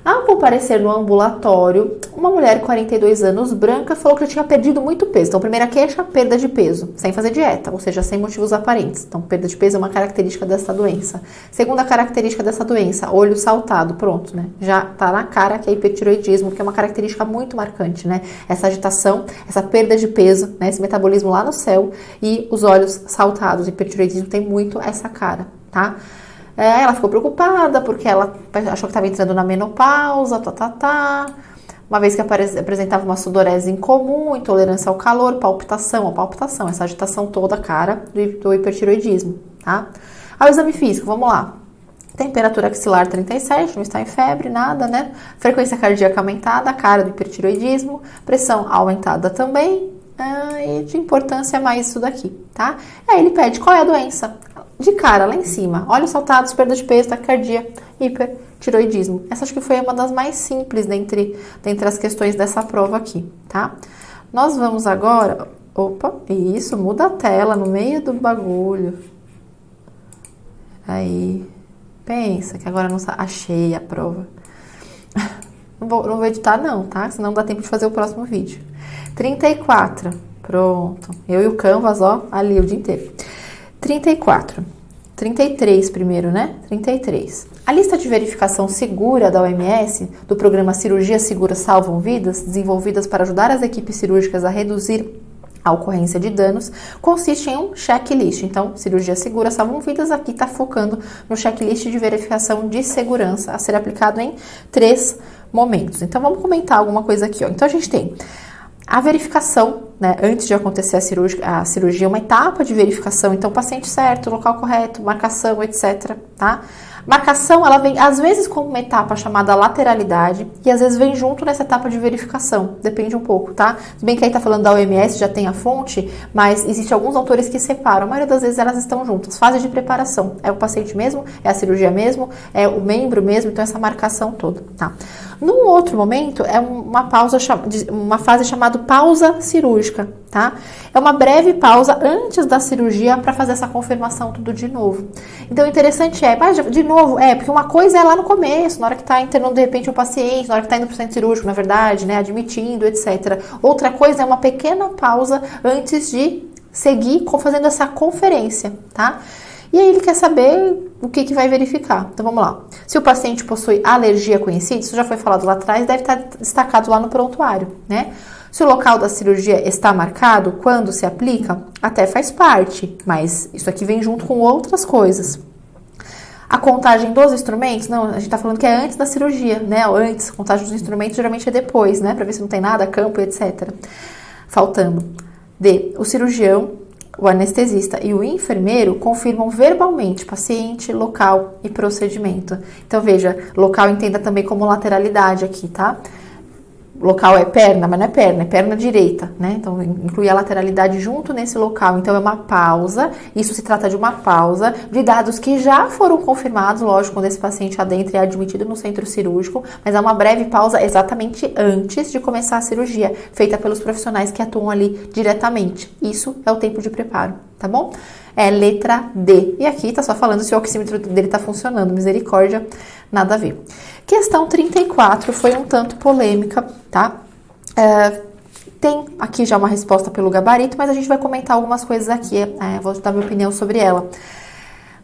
Ao comparecer no ambulatório, uma mulher de 42 anos, branca, falou que já tinha perdido muito peso. Então, primeira queixa, perda de peso, sem fazer dieta, ou seja, sem motivos aparentes. Então, perda de peso é uma característica dessa doença. Segunda característica dessa doença, olho saltado, pronto, né? Já tá na cara que é hipertiroidismo, que é uma característica muito marcante, né? Essa agitação, essa perda de peso, né? Esse metabolismo lá no céu e os olhos saltados. O hipertiroidismo tem muito essa cara, tá? Ela ficou preocupada porque ela achou que estava entrando na menopausa, uma vez que apresentava uma sudorese incomum, intolerância ao calor, palpitação, essa agitação toda cara do hipertiroidismo, tá? Ao exame físico, vamos lá. Temperatura axilar 37, não está em febre, nada, né? Frequência cardíaca aumentada, cara do hipertiroidismo, pressão aumentada também, e de importância mais isso daqui, tá? Aí ele pede qual é a doença? De cara, lá em cima, olhos saltados, perda de peso, taquicardia, hipertiroidismo. Essa acho que foi uma das mais simples dentre as questões dessa prova aqui, tá? Nós vamos agora, isso, muda a tela no meio do bagulho. Aí, pensa que agora não achei a prova. Não vou editar não, tá? Senão não dá tempo de fazer o próximo vídeo. 34, pronto. Eu e o Canvas, ó, ali o dia inteiro. 34. 33 primeiro, né? 33. A lista de verificação segura da OMS, do programa Cirurgia Segura Salvam Vidas, desenvolvidas para ajudar as equipes cirúrgicas a reduzir a ocorrência de danos, consiste em um checklist. Então, cirurgia segura salvam vidas, aqui está focando no checklist de verificação de segurança a ser aplicado em 3 momentos. Então, vamos comentar alguma coisa aqui, ó. Então, a gente tem a verificação, né, antes de acontecer a cirurgia, uma etapa de verificação, então paciente certo, local correto, marcação, etc, tá? Marcação, ela vem às vezes como uma etapa chamada lateralidade e às vezes vem junto nessa etapa de verificação, depende um pouco, tá? Se bem que aí tá falando da OMS, já tem a fonte, mas existem alguns autores que separam, a maioria das vezes elas estão juntas. Fase de preparação, é o paciente mesmo, é a cirurgia mesmo, é o membro mesmo, então essa marcação toda, tá? Num outro momento, é uma fase chamada pausa cirúrgica, tá? É uma breve pausa antes da cirurgia para fazer essa confirmação tudo de novo. Então, o interessante de novo, porque uma coisa é lá no começo, na hora que tá internando de repente o paciente, na hora que tá indo pro centro cirúrgico, na verdade, né, admitindo, etc. Outra coisa é uma pequena pausa antes de seguir fazendo essa conferência, tá? E aí ele quer saber o que vai verificar. Então vamos lá. Se o paciente possui alergia conhecida, isso já foi falado lá atrás, deve estar destacado lá no prontuário, né? Se o local da cirurgia está marcado, quando se aplica, até faz parte, mas isso aqui vem junto com outras coisas. A contagem dos instrumentos, não, a gente tá falando que é antes da cirurgia, né? Ou antes, a contagem dos instrumentos geralmente é depois, né? Pra ver se não tem nada, campo, etc. Faltando. D. O cirurgião, o anestesista e o enfermeiro confirmam verbalmente paciente, local e procedimento. Então, veja, local entenda também como lateralidade aqui, tá? Local é perna, mas não é perna direita, né? Então, inclui a lateralidade junto nesse local. Então, é uma pausa, isso se trata de uma pausa de dados que já foram confirmados, lógico, quando esse paciente adentra e é admitido no centro cirúrgico, mas é uma breve pausa exatamente antes de começar a cirurgia, feita pelos profissionais que atuam ali diretamente. Isso é o tempo de preparo, tá bom? É letra D. E aqui tá só falando se o oxímetro dele tá funcionando. Misericórdia, nada a ver. Questão 34 foi um tanto polêmica, tá? Tem aqui já uma resposta pelo gabarito, mas a gente vai comentar algumas coisas aqui. Vou dar minha opinião sobre ela.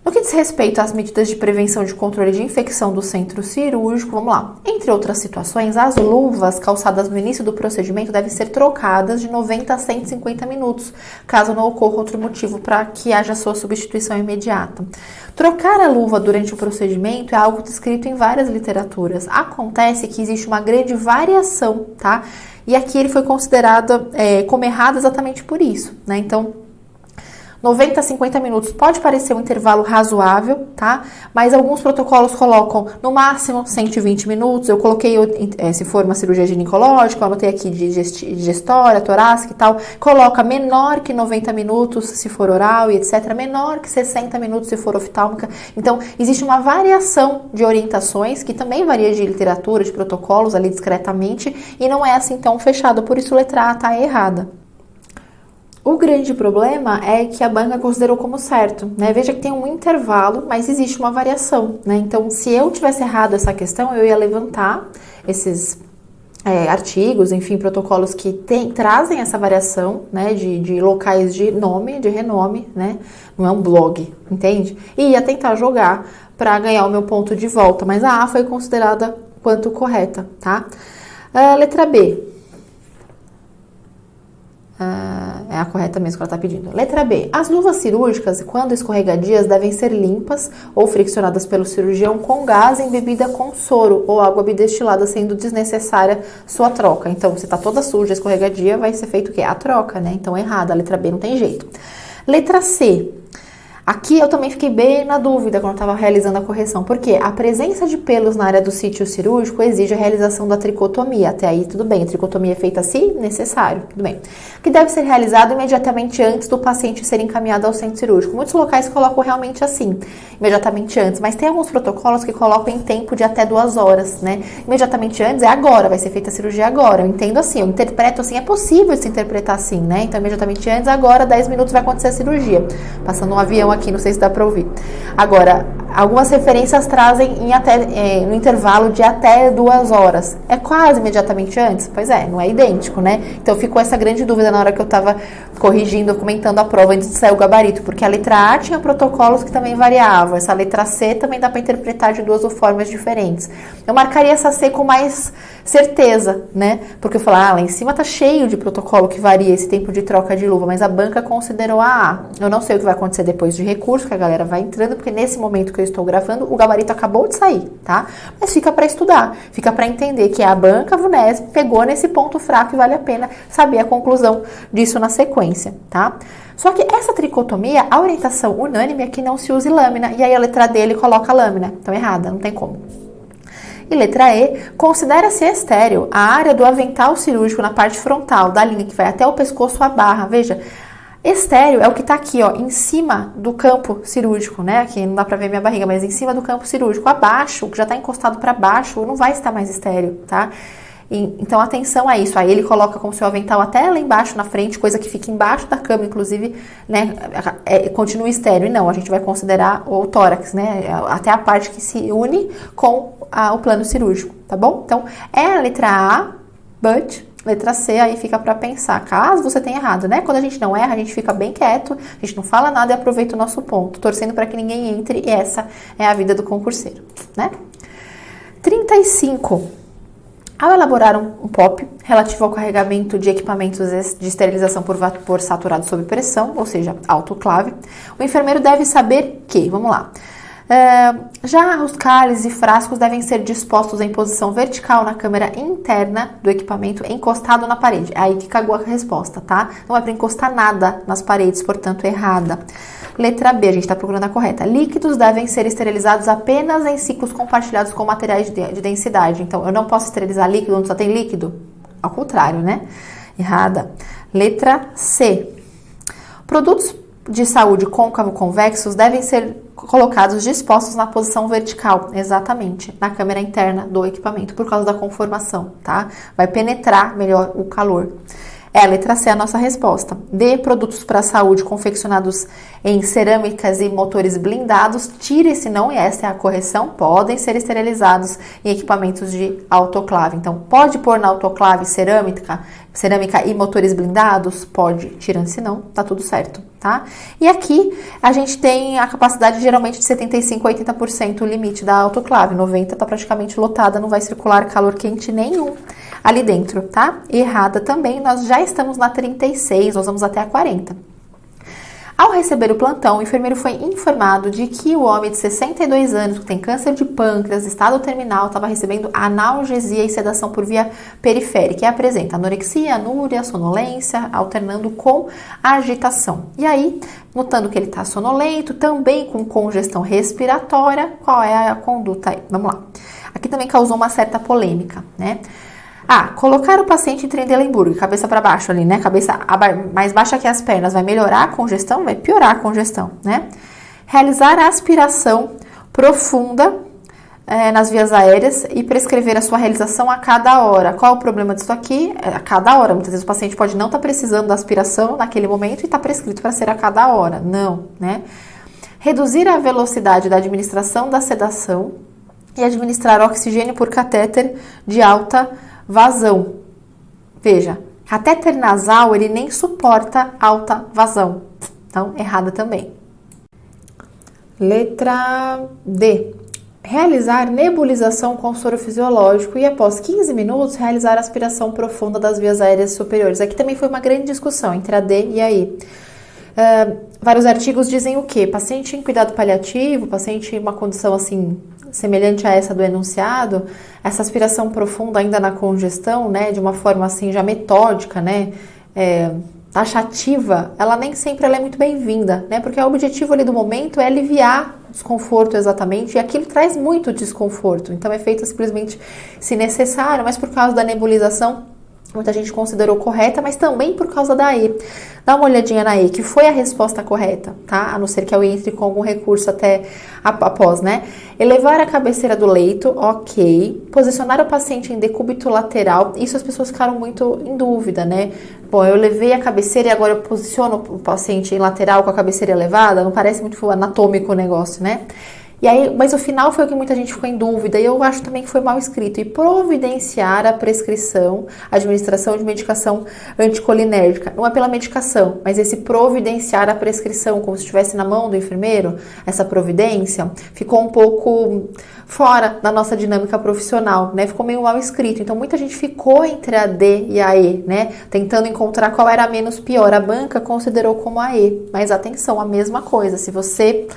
No que diz respeito às medidas de prevenção de controle de infecção do centro cirúrgico, vamos lá. Entre outras situações, as luvas calçadas no início do procedimento devem ser trocadas de 90 a 150 minutos, caso não ocorra outro motivo para que haja sua substituição imediata. Trocar a luva durante o procedimento é algo descrito em várias literaturas. Acontece que existe uma grande variação, tá? E aqui ele foi considerado como errado exatamente por isso, né? Então, 90 a 50 minutos pode parecer um intervalo razoável, tá? Mas alguns protocolos colocam no máximo 120 minutos. Eu coloquei, se for uma cirurgia ginecológica, eu anotei aqui digestória, torácica e tal. Coloca menor que 90 minutos se for oral e etc. Menor que 60 minutos se for oftálmica. Então, existe uma variação de orientações, que também varia de literatura, de protocolos ali discretamente, e não é assim tão fechado. Por isso, letra A tá errada. O grande problema é que a banca considerou como certo, né? Veja que tem um intervalo, mas existe uma variação, né? Então, se eu tivesse errado essa questão, eu ia levantar esses artigos, enfim, protocolos que trazem essa variação, né? De locais de nome, de renome, né? Não é um blog, entende? E ia tentar jogar para ganhar o meu ponto de volta, mas a A foi considerada quanto correta, tá? Letra B. É a correta mesmo que ela está pedindo. Letra B. As luvas cirúrgicas, quando escorregadias, devem ser limpas ou friccionadas pelo cirurgião com gás embebida com soro ou água bidestilada, sendo desnecessária sua troca. Então, se está toda suja, escorregadia, vai ser feito o quê? A troca, né? Então, errada. A letra B não tem jeito. Letra C. Aqui eu também fiquei bem na dúvida quando eu estava realizando a correção, porque a presença de pelos na área do sítio cirúrgico exige a realização da tricotomia. Até aí tudo bem, a tricotomia é feita se necessário, tudo bem. Que deve ser realizado imediatamente antes do paciente ser encaminhado ao centro cirúrgico. Muitos locais colocam realmente assim, imediatamente antes, mas tem alguns protocolos que colocam em tempo de até 2 horas, né? Imediatamente antes é agora, vai ser feita a cirurgia agora. Eu entendo assim, eu interpreto assim, é possível se interpretar assim, né? Então imediatamente antes, agora, 10 minutos vai acontecer a cirurgia. Passando um avião aqui, não sei se dá para ouvir. Agora, algumas referências trazem no intervalo de até 2 horas. É quase imediatamente antes? Pois é, não é idêntico, né? Então ficou essa grande dúvida na hora que eu estava corrigindo, comentando a prova antes de sair o gabarito, porque a letra A tinha protocolos que também variavam, essa letra C também dá para interpretar de 2 formas diferentes. Eu marcaria essa C com mais certeza, né? Porque eu falo, lá em cima tá cheio de protocolo que varia esse tempo de troca de luva, mas a banca considerou a A. Eu não sei o que vai acontecer depois de recurso, que a galera vai entrando, porque nesse momento que eu estou gravando, o gabarito acabou de sair, tá? Mas fica para estudar, fica para entender que a banca VUNESP pegou nesse ponto fraco e vale a pena saber a conclusão disso na sequência, tá? Só que essa tricotomia, a orientação unânime é que não se use lâmina, e aí a letra D ele coloca lâmina, então errada, não tem como. E letra E, considera-se estéril a área do avental cirúrgico na parte frontal da linha que vai até o pescoço à barra. Veja, estéril é o que está aqui, ó, em cima do campo cirúrgico, né? Aqui não dá pra ver minha barriga, mas em cima do campo cirúrgico. Abaixo, o que já está encostado para baixo, não vai estar mais estéril, tá? Então, atenção a isso. Aí ele coloca como seu avental até lá embaixo na frente, coisa que fica embaixo da cama, inclusive, né? Continua estéril. E não, a gente vai considerar o tórax, né? Até a parte que se une com o plano cirúrgico, tá bom? Então, é a letra A, but... Letra C, aí fica para pensar, caso você tenha errado, né? Quando a gente não erra, a gente fica bem quieto, a gente não fala nada e aproveita o nosso ponto, torcendo para que ninguém entre, e essa é a vida do concurseiro, né? 35. Ao elaborar um POP relativo ao carregamento de equipamentos de esterilização por vapor saturado sob pressão, ou seja, autoclave, o enfermeiro deve saber que, vamos lá, já os cálices e frascos devem ser dispostos em posição vertical na câmara interna do equipamento, encostado na parede. É aí que cagou a resposta, tá? Não é para encostar nada nas paredes, portanto, errada. Letra B, a gente está procurando a correta. Líquidos devem ser esterilizados apenas em ciclos compartilhados com materiais de densidade. Então, eu não posso esterilizar líquido onde só tem líquido? Ao contrário, né? Errada. Letra C. Produtos de saúde côncavo-convexos devem ser colocados dispostos na posição vertical, exatamente, na câmara interna do equipamento, por causa da conformação, tá? Vai penetrar melhor o calor. É a letra C a nossa resposta. D, produtos para a saúde confeccionados em cerâmicas e motores blindados, tire esse não, e essa é a correção, podem ser esterilizados em equipamentos de autoclave. Então, pode pôr na autoclave cerâmica e motores blindados? Pode, tirando esse não, tá tudo certo, tá? E aqui, a gente tem a capacidade geralmente de 75% a 80% o limite da autoclave, 90% tá praticamente lotada, não vai circular calor quente nenhum ali dentro, tá? Errada também, nós já estamos na 36, nós vamos até a 40. Ao receber o plantão, o enfermeiro foi informado de que o homem de 62 anos, que tem câncer de pâncreas, estado terminal, estava recebendo analgesia e sedação por via periférica, e apresenta anorexia, anúria, sonolência, alternando com agitação. E aí, notando que ele está sonolento, também com congestão respiratória, qual é a conduta aí? Vamos lá. Aqui também causou uma certa polêmica, né? Colocar o paciente em Trendelenburg, cabeça para baixo ali, né? Cabeça mais baixa que as pernas, vai melhorar a congestão? Vai piorar a congestão, né? Realizar a aspiração profunda nas vias aéreas e prescrever a sua realização a cada hora. Qual é o problema disso aqui? A cada hora. Muitas vezes o paciente pode não estar precisando da aspiração naquele momento e está prescrito para ser a cada hora. Não, né? Reduzir a velocidade da administração da sedação e administrar oxigênio por catéter de alta vazão. Veja, catéter nasal, ele nem suporta alta vazão. Então, errada também. Letra D. realizar nebulização com soro fisiológico e após 15 minutos realizar aspiração profunda das vias aéreas superiores. Aqui também foi uma grande discussão entre a D e a E. Vários artigos dizem o quê? Paciente em cuidado paliativo, paciente em uma condição assim semelhante a essa do enunciado, essa aspiração profunda ainda na congestão, né, de uma forma assim já metódica, né, taxativa, ela nem sempre ela é muito bem-vinda, né, porque o objetivo ali do momento é aliviar o desconforto exatamente, e aquilo traz muito desconforto, então é feito simplesmente se necessário, mas por causa da nebulização, muita gente considerou correta, mas também por causa da E. Dá uma olhadinha na E, que foi a resposta correta, tá? A não ser que eu entre com algum recurso até após, né? Elevar a cabeceira do leito, ok. Posicionar o paciente em decúbito lateral, isso as pessoas ficaram muito em dúvida, né? Bom, eu levei a cabeceira e agora eu posiciono o paciente em lateral com a cabeceira elevada, não parece muito anatômico o negócio, né? E aí, mas o final foi o que muita gente ficou em dúvida, e eu acho também que foi mal escrito. E providenciar a prescrição, a administração de medicação anticolinérgica. Não é pela medicação, mas esse providenciar a prescrição, como se estivesse na mão do enfermeiro, essa providência, ficou um pouco fora da nossa dinâmica profissional, né? Ficou meio mal escrito. Então, muita gente ficou entre a D e a E, né? Tentando encontrar qual era a menos pior. A banca considerou como a E. Mas atenção, a mesma coisa. Se você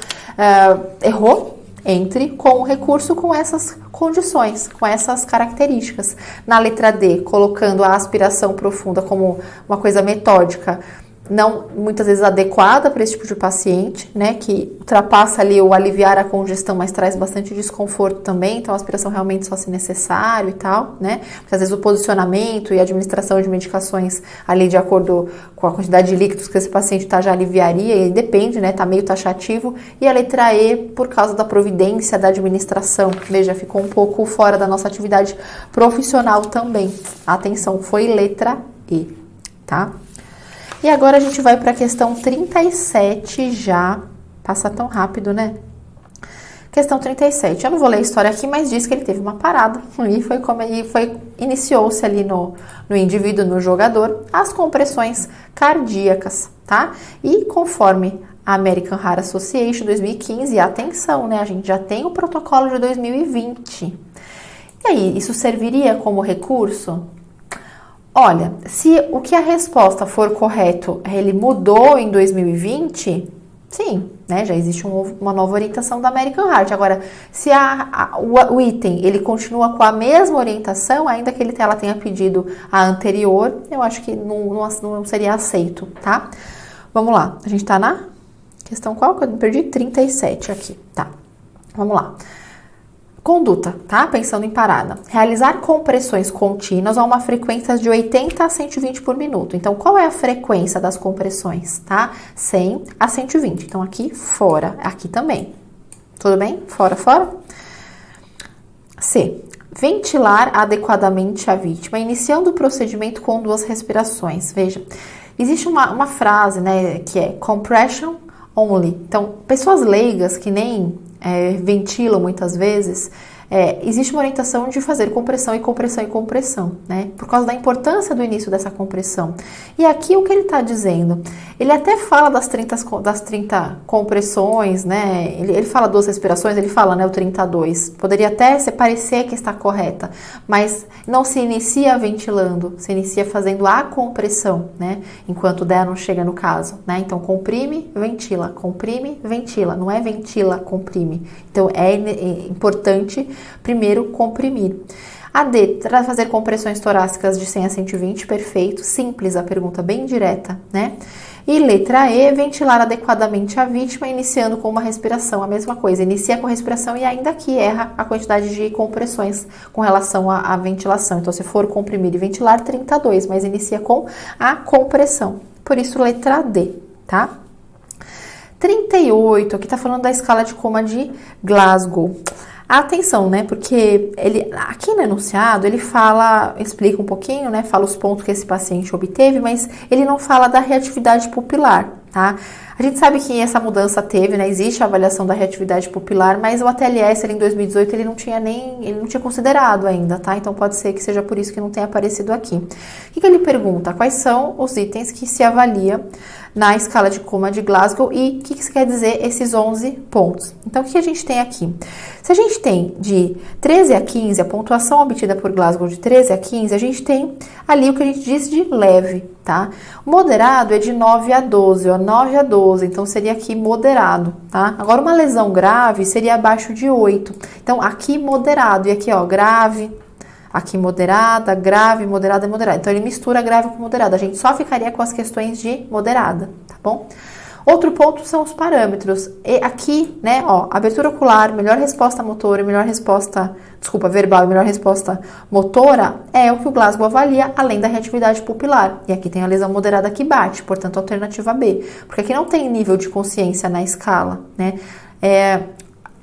errou, entre com o recurso com essas condições, com essas características. Na letra D, colocando a aspiração profunda como uma coisa metódica, não muitas vezes adequada para esse tipo de paciente, né, que ultrapassa ali o aliviar a congestão, mas traz bastante desconforto também, então a aspiração realmente só se necessário e tal, né, porque às vezes o posicionamento e a administração de medicações ali de acordo com a quantidade de líquidos que esse paciente tá já aliviaria, e depende, né, tá meio taxativo, e a letra E por causa da providência da administração, veja, ficou um pouco fora da nossa atividade profissional também. Atenção, foi letra E, tá? E agora a gente vai para a questão 37 já. Passa tão rápido, né? Questão 37. Eu não vou ler a história aqui, mas diz que ele teve uma parada. Iniciou-se ali no indivíduo, no jogador, as compressões cardíacas, tá? E conforme a American Heart Association 2015, atenção, né? A gente já tem o protocolo de 2020. E aí, isso serviria como recurso? Olha, se o que a resposta for correto, ele mudou em 2020, sim, né, já existe uma nova orientação da American Heart. Agora, se o item ele continua com a mesma orientação, ainda que ela tenha pedido a anterior, eu acho que não seria aceito, tá? Vamos lá, a gente tá na questão qual? Que eu me perdi? 37 aqui, tá? Vamos lá. Conduta, tá? Pensando em parada. Realizar compressões contínuas a uma frequência de 80 a 120 por minuto. Então, qual é a frequência das compressões, tá? 100 a 120. Então, aqui fora, aqui também. Tudo bem? Fora, fora. C. Ventilar adequadamente a vítima, iniciando o procedimento com 2 respirações. Veja, existe uma frase, né, que é compression only. Então, pessoas leigas que nem ventilam muitas vezes, existe uma orientação de fazer compressão e compressão e compressão, né? Por causa da importância do início dessa compressão. E aqui o que ele está dizendo? Ele até fala das 30 compressões, né? Ele fala 2 respirações, ele fala, né, o 32. Poderia até parecer que está correta, mas não se inicia ventilando, se inicia fazendo a compressão, né? Enquanto o DEA não chega no caso, né? Então, comprime, ventila, não é ventila, comprime. Então, é importante primeiro comprimir. A D, fazer compressões torácicas de 100 a 120, perfeito, simples, a pergunta bem direta, né? E letra E, ventilar adequadamente a vítima, iniciando com uma respiração, a mesma coisa, inicia com respiração e ainda que erra a quantidade de compressões com relação à ventilação. Então, se for comprimir e ventilar, 32, mas inicia com a compressão. Por isso, letra D, tá? 38, aqui tá falando da escala de coma de Glasgow. Atenção, né? Porque ele aqui no enunciado ele explica um pouquinho, né? Fala os pontos que esse paciente obteve, mas ele não fala da reatividade pupilar, tá? A gente sabe que essa mudança teve, né? Existe a avaliação da reatividade pupilar, mas o ATLS ali em 2018 ele não tinha considerado ainda, tá? Então pode ser que seja por isso que não tenha aparecido aqui. O que ele pergunta? Quais são os itens que se avalia na escala de Coma de Glasgow e o que isso quer dizer esses 11 pontos? Então o que a gente tem aqui? Se a gente tem de 13 a 15, a pontuação obtida por Glasgow de 13 a 15, a gente tem ali o que a gente diz de leve, tá? O moderado é de 9 a 12, ó, 9 a 12, então seria aqui moderado, tá? Agora uma lesão grave seria abaixo de 8, então aqui moderado, e aqui ó, grave, aqui moderada, grave, moderada e moderada. Então ele mistura grave com moderada, a gente só ficaria com as questões de moderada, tá bom? Outro ponto são os parâmetros. E aqui, né, ó, abertura ocular, melhor resposta motora, verbal e melhor resposta motora é o que o Glasgow avalia, além da reatividade pupilar. E aqui tem a lesão moderada que bate, portanto, alternativa B. Porque aqui não tem nível de consciência na escala, né?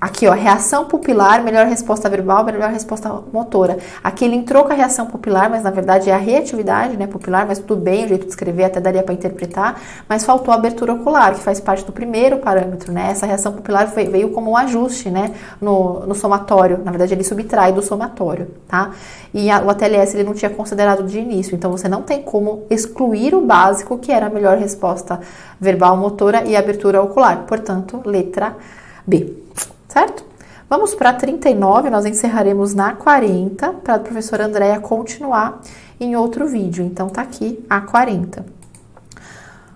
Aqui, ó, reação pupilar, melhor resposta verbal, melhor resposta motora. Aqui ele entrou com a reação pupilar, mas na verdade é a reatividade, né, pupilar, mas tudo bem, o jeito de escrever até daria para interpretar, mas faltou a abertura ocular, que faz parte do primeiro parâmetro, né? Essa reação pupilar veio como um ajuste, né, no somatório. Na verdade, ele subtrai do somatório, tá? E o ATLS ele não tinha considerado de início, então você não tem como excluir o básico, que era a melhor resposta verbal, motora e abertura ocular. Portanto, letra B. Certo? Vamos para 39, nós encerraremos na 40, para a professora Andréia continuar em outro vídeo. Então, tá aqui a 40.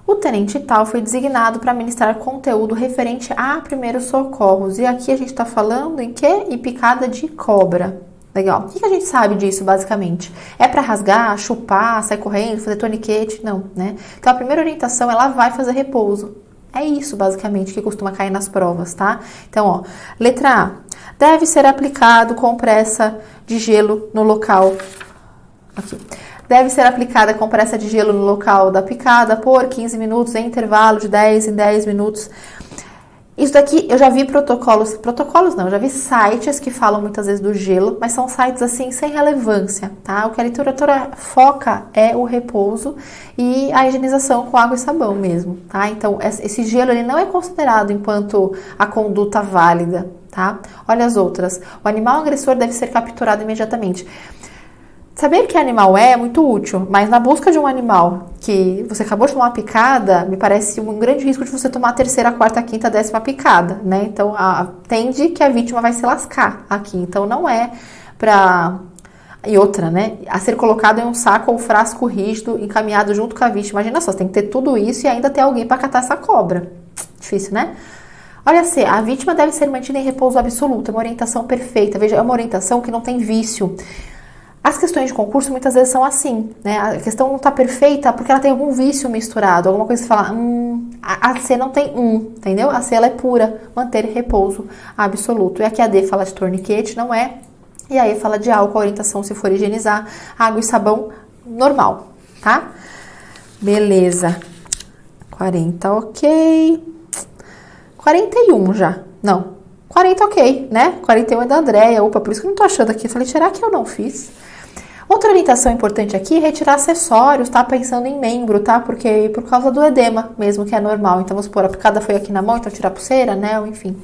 O tenente tal foi designado para ministrar conteúdo referente a primeiros socorros. E aqui a gente está falando em quê? Em picada de cobra. Legal. O que a gente sabe disso, basicamente? É para rasgar, chupar, sair correndo, fazer torniquete? Não, né? Então, a primeira orientação, ela vai fazer repouso. É isso, basicamente, que costuma cair nas provas, tá? Então, ó, letra A. Deve ser aplicado compressa de gelo no local. Aqui. Deve ser aplicada compressa de gelo no local da picada por 15 minutos em intervalo de 10 em 10 minutos. Isso daqui, eu já vi protocolos não, eu já vi sites que falam muitas vezes do gelo, mas são sites assim, sem relevância, tá? O que a literatura foca é o repouso e a higienização com água e sabão mesmo, tá? Então, esse gelo, ele não é considerado enquanto a conduta válida, tá? Olha as outras. O animal agressor deve ser capturado imediatamente. Saber que animal é muito útil, mas na busca de um animal que você acabou de tomar uma picada, me parece um grande risco de você tomar a terceira, quarta, quinta, 10ª picada, né? Então, tende que a vítima vai se lascar aqui. Então, não é pra... E outra, né? A ser colocado em um saco ou frasco rígido, encaminhado junto com a vítima. Imagina só, você tem que ter tudo isso e ainda ter alguém para catar essa cobra. Difícil, né? Olha C, a vítima deve ser mantida em repouso absoluto, é uma orientação perfeita. Veja, é uma orientação que não tem vício. As questões de concurso muitas vezes são assim, né? A questão não está perfeita porque ela tem algum vício misturado, alguma coisa que você fala, a C não tem entendeu? A C ela é pura, manter repouso absoluto. E aqui a D fala de torniquete, não é? E aí fala de álcool, a orientação se for higienizar, água e sabão normal, tá? Beleza. 40, ok. 41 já. Não. 40, ok, né? 41 é da Andréia. Opa, por isso que eu não tô achando aqui. Eu falei, será que eu não fiz? Outra orientação importante aqui é retirar acessórios, tá? Pensando em membro, tá? Porque por causa do edema mesmo, que é normal. Então, vamos supor, a picada foi aqui na mão, então tirar a pulseira, né? Enfim,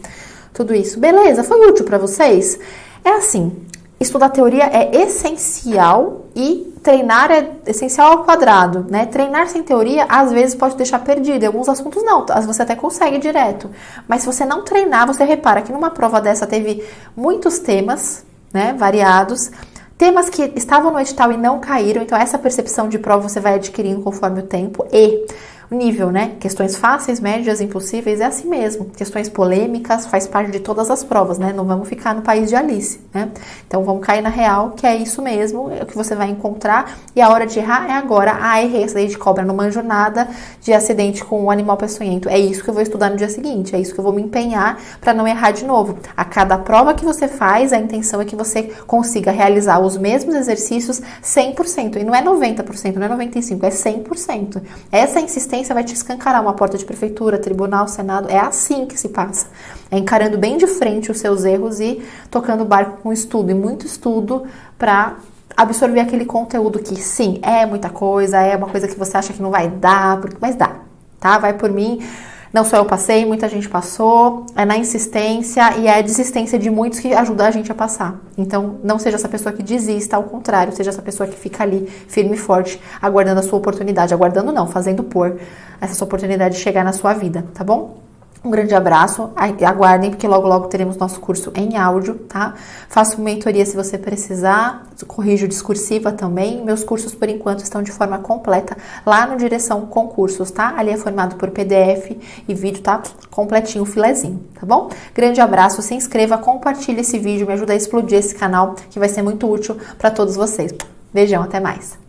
tudo isso. Beleza, foi útil pra vocês? É assim, estudar teoria é essencial e treinar é essencial ao quadrado, né? Treinar sem teoria, às vezes, pode deixar perdido. Em alguns assuntos, não. Às vezes, você até consegue direto. Mas se você não treinar, você repara que numa prova dessa teve muitos temas, né? Variados. Temas que estavam no edital e não caíram. Então, essa percepção de prova você vai adquirindo conforme o tempo. E o nível, né? Questões fáceis, médias, impossíveis, é assim mesmo. Questões polêmicas, faz parte de todas as provas, né? Não vamos ficar no país de Alice, né? Então, vamos cair na real, que é isso mesmo, é o que você vai encontrar. E a hora de errar é agora. Ah, errei, acidente de cobra, não manjo nada de acidente com um animal peçonhento. É isso que eu vou estudar no dia seguinte, é isso que eu vou me empenhar para não errar de novo. A cada prova que você faz, a intenção é que você consiga realizar os mesmos exercícios 100%. E não é 90%, não é 95%, é 100%. Essa insistência vai te escancarar uma porta de prefeitura, tribunal, senado. É assim que se passa. É encarando bem de frente os seus erros e tocando o barco com estudo. E muito estudo para absorver aquele conteúdo que, sim, é muita coisa, é uma coisa que você acha que não vai dar, mas dá, tá? Vai por mim. Não só eu passei, muita gente passou, é na insistência e é a desistência de muitos que ajuda a gente a passar. Então, não seja essa pessoa que desista, ao contrário, seja essa pessoa que fica ali, firme e forte, aguardando a sua oportunidade. Aguardando não, fazendo por essa sua oportunidade de chegar na sua vida, tá bom? Um grande abraço, aguardem, porque logo logo teremos nosso curso em áudio, tá? Faço mentoria se você precisar, corrijo discursiva também. Meus cursos, por enquanto, estão de forma completa lá no Direção Concursos, tá? Ali é formado por PDF e vídeo, tá? Completinho, filezinho, tá bom? Grande abraço, se inscreva, compartilhe esse vídeo, me ajuda a explodir esse canal, que vai ser muito útil para todos vocês. Beijão, até mais!